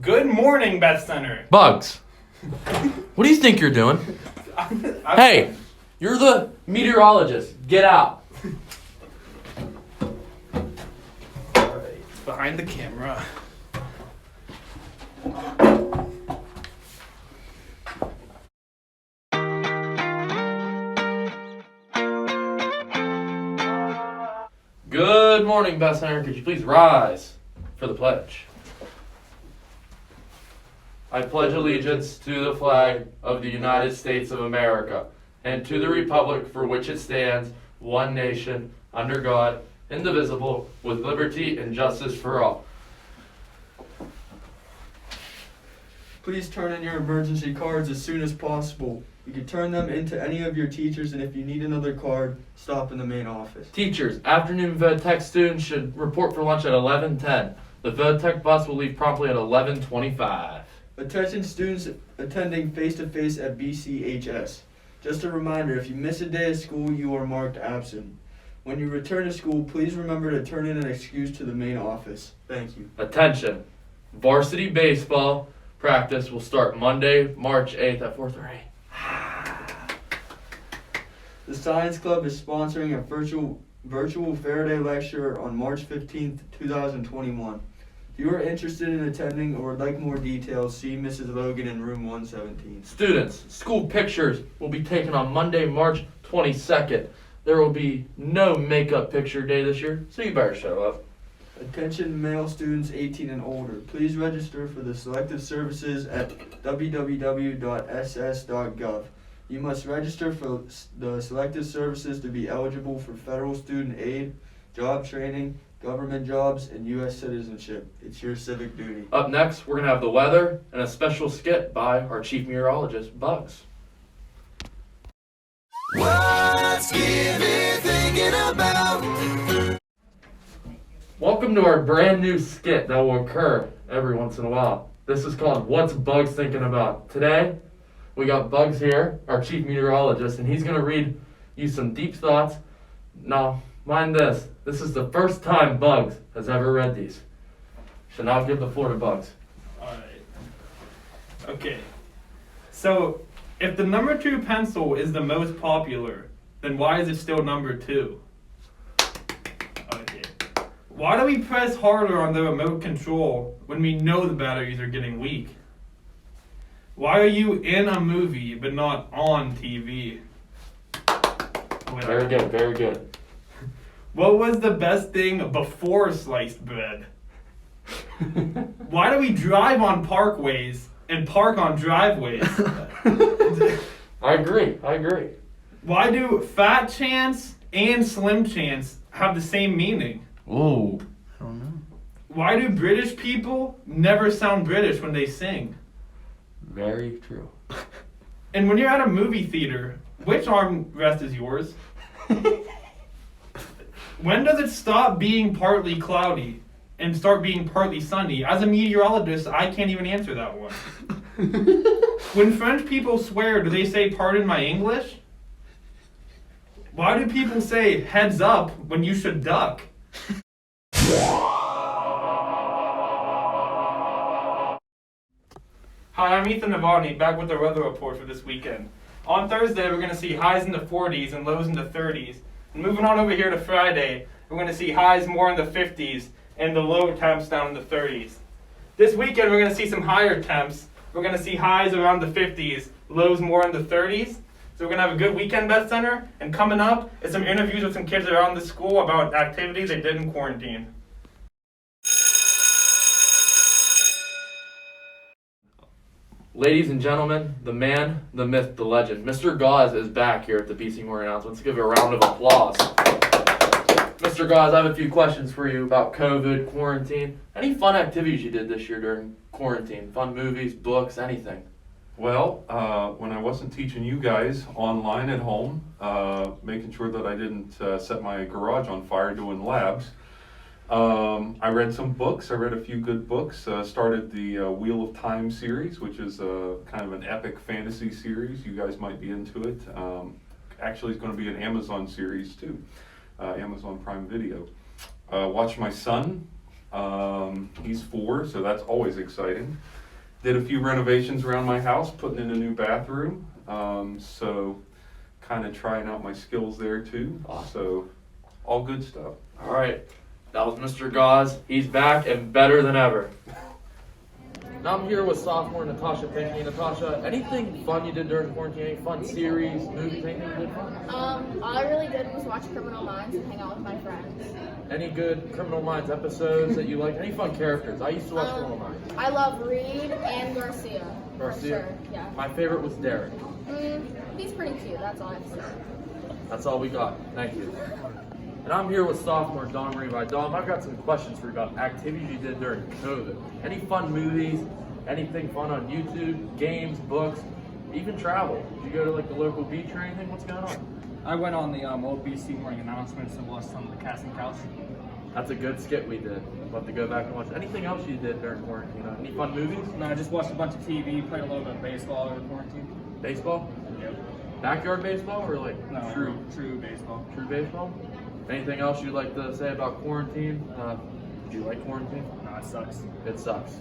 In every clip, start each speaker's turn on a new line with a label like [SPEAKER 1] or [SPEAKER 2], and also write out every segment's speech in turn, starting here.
[SPEAKER 1] Good morning, Beth Center.
[SPEAKER 2] Bugs, what do you think you're doing? Hey, you're the meteorologist. Get out.
[SPEAKER 1] Alright, behind the camera.
[SPEAKER 2] Good morning, Beth Center. Could you please rise for the pledge? I pledge allegiance to the flag of the United States of America and to the republic for which it stands, one nation, under God, indivisible, with liberty and justice for all.
[SPEAKER 3] Please turn in your emergency cards as soon as possible. You can turn them into any of your teachers, and if you need another card, stop in the main office.
[SPEAKER 2] Teachers, afternoon VOTech students should report for lunch at 11:10. The VOTech bus will leave promptly at 11:25.
[SPEAKER 3] Attention students attending face-to-face at BCHS. Just a reminder, if you miss a day of school, you are marked absent. When you return to school, please remember to turn in an excuse to the main office. Thank you.
[SPEAKER 2] Attention, varsity baseball practice will start Monday, March 8th at 4:30.
[SPEAKER 3] The Science Club is sponsoring a virtual Faraday lecture on March 15th, 2021. If you are interested in attending or would like more details, see Mrs. Logan in room 117.
[SPEAKER 2] Students, school pictures will be taken on Monday, March 22nd. There will be no makeup picture day this year, so you better show up.
[SPEAKER 3] Attention male students 18 and older. Please register for the selective services at www.ss.gov. You must register for the selective services to be eligible for federal student aid, job training, government jobs, and U.S. citizenship. It's your civic duty.
[SPEAKER 2] Up next, we're going to have the weather and a special skit by our chief meteorologist, Bugs.
[SPEAKER 4] What's Gibby thinking about?
[SPEAKER 2] Welcome to our brand new skit that will occur every once in a while. This is called What's Bugs Thinking About? Today, we got Bugs here, our chief meteorologist, and he's going to read you some deep thoughts. Now, mind this. This is the first time Bugs has ever read these. So now I'll give the floor to Bugs.
[SPEAKER 1] Alright. Okay. So, if the number 2 pencil is the most popular, then why is it still number 2? Okay. Why do we press harder on the remote control when we know the batteries are getting weak? Why are you in a movie but not on TV?
[SPEAKER 2] Very good, very good.
[SPEAKER 1] What was the best thing before sliced bread? Why do we drive on parkways and park on driveways?
[SPEAKER 2] I agree.
[SPEAKER 1] Why do fat chance and slim chance have the same meaning?
[SPEAKER 2] Ooh, I don't know.
[SPEAKER 1] Why do British people never sound British when they sing?
[SPEAKER 2] Very true.
[SPEAKER 1] And when you're at a movie theater, which armrest is yours? When does it stop being partly cloudy and start being partly sunny? As a meteorologist, I can't even answer that one. When French people swear, do they say pardon my English? Why do people say heads up when you should duck? Hi, I'm Ethan Novotny, back with the weather report for this weekend. On Thursday, we're going to see highs in the 40s and lows in the 30s. And moving on over here to Friday, we're going to see highs more in the 50s and the low temps down in the 30s. This weekend, we're going to see some higher temps. We're going to see highs around the 50s, lows more in the 30s. So we're going to have a good weekend, Beth Center. And coming up is some interviews with some kids around the school about activities they did in quarantine.
[SPEAKER 2] Ladies and gentlemen, the man, the myth, the legend, Mr. Gauze is back here at the BC Morning Announcements. Let's give a round of applause. Mr. Gauze, I have a few questions for you about COVID, quarantine. Any fun activities you did this year during quarantine? Fun movies, books, anything?
[SPEAKER 5] Well, when I wasn't teaching you guys online at home, making sure that I didn't set my garage on fire doing labs, I read some books. I read a few good books. Started the Wheel of Time series, which is kind of an epic fantasy series. You guys might be into it. Actually, it's going to be an Amazon series too, Amazon Prime Video. Watched my son He's 4, so that's always exciting. Did a few renovations around my house, putting in a new bathroom. So kind of trying out my skills there too. So all good stuff.
[SPEAKER 2] All right, that was Mr. Gauze. He's back and better than ever. Now I'm here with sophomore Natasha Pinckney. Natasha, anything fun you did during quarantine? Any fun series, movies, anything you did fun?
[SPEAKER 6] All I really did was watch Criminal Minds and hang out with my friends.
[SPEAKER 2] Any good Criminal Minds episodes that you like? Any fun characters? I used to watch Criminal Minds.
[SPEAKER 6] I love Reed and Garcia.
[SPEAKER 2] Garcia?
[SPEAKER 6] For sure, yeah.
[SPEAKER 2] My favorite was Derek.
[SPEAKER 6] He's pretty cute, that's all I have to say.
[SPEAKER 2] That's all we got. Thank you. And I'm here with sophomore Dom Revi. Dom, I've got some questions for you about activities you did during COVID. Any fun movies? Anything fun on YouTube? Games, books, even travel? Did you go to like the local beach or anything? What's going on?
[SPEAKER 7] I went on the old BC morning announcements and watched some of the casting couch.
[SPEAKER 2] That's a good skit we did. I'd love to go back and watch. Anything else you did during quarantine? Any fun movies?
[SPEAKER 7] No, I just watched a bunch of TV, played a little bit of baseball over quarantine.
[SPEAKER 2] Baseball?
[SPEAKER 7] Yep.
[SPEAKER 2] Backyard baseball or like
[SPEAKER 7] No, true baseball.
[SPEAKER 2] True baseball? Anything else you'd like to say about quarantine? Do you like quarantine?
[SPEAKER 7] No, it sucks.
[SPEAKER 2] It sucks.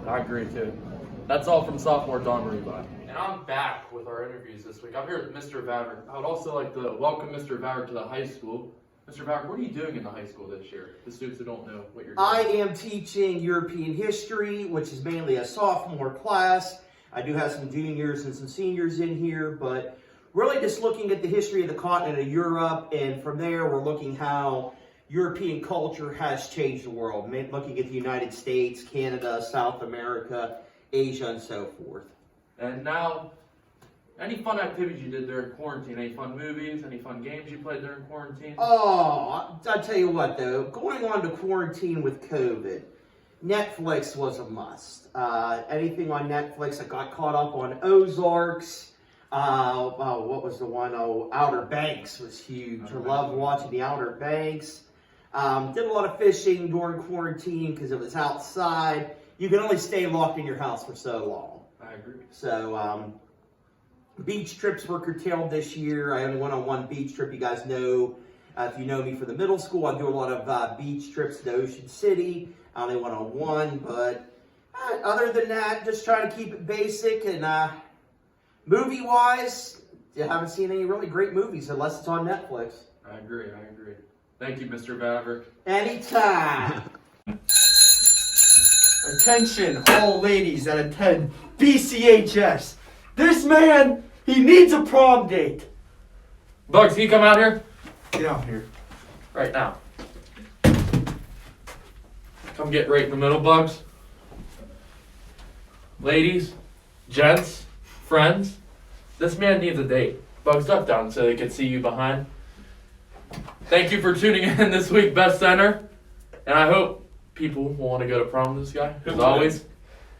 [SPEAKER 2] I agree too. That's all from sophomore Don Revi. And I'm back with our interviews this week. I'm here with Mr. Vavrick. I would also like to welcome Mr. Vavrick to the high school. Mr. Vavrick, what are you doing in the high school this year? The students who don't know what you're doing.
[SPEAKER 8] I am teaching European history, which is mainly a sophomore class. I do have some juniors and some seniors in here, but really just looking at the history of the continent of Europe, and from there we're looking how European culture has changed the world, looking at the United States, Canada, South America, Asia, and so forth.
[SPEAKER 2] And now, any fun activities you did during quarantine? Any fun movies? Any fun games you played during quarantine?
[SPEAKER 8] Oh, I'll tell you what though, going on to quarantine with COVID, Netflix was a must. Anything on Netflix, I got caught up on Ozarks. What was the one? Oh, Outer Banks was huge. I loved watching the Outer Banks. Did a lot of fishing during quarantine because it was outside. You can only stay locked in your house for so long.
[SPEAKER 2] I agree.
[SPEAKER 8] So, beach trips were curtailed this year. I only went on one beach trip. You guys know, if you know me from the middle school, I do a lot of beach trips to Ocean City. I only went on one, but other than that, just trying to keep it basic. And movie-wise, I haven't seen any really great movies unless it's on Netflix.
[SPEAKER 2] I agree. Thank you, Mr. Vavrick.
[SPEAKER 8] Anytime.
[SPEAKER 3] Attention, all ladies that attend BCHS. This man, he needs a prom date.
[SPEAKER 2] Bugs, can you come out here?
[SPEAKER 3] Get out here.
[SPEAKER 2] Right now. Come get right in the middle, Bugs. Ladies, gents, friends, this man needs a date. Bugs, duck down so they can see you behind. Thank you for tuning in this week, Best Center. And I hope people will want to go to prom with this guy.
[SPEAKER 1] Who
[SPEAKER 2] As
[SPEAKER 1] wouldn't?
[SPEAKER 2] always,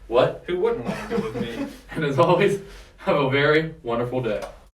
[SPEAKER 2] what?
[SPEAKER 1] Who wouldn't want to go with me?
[SPEAKER 2] And as always, have a very wonderful day.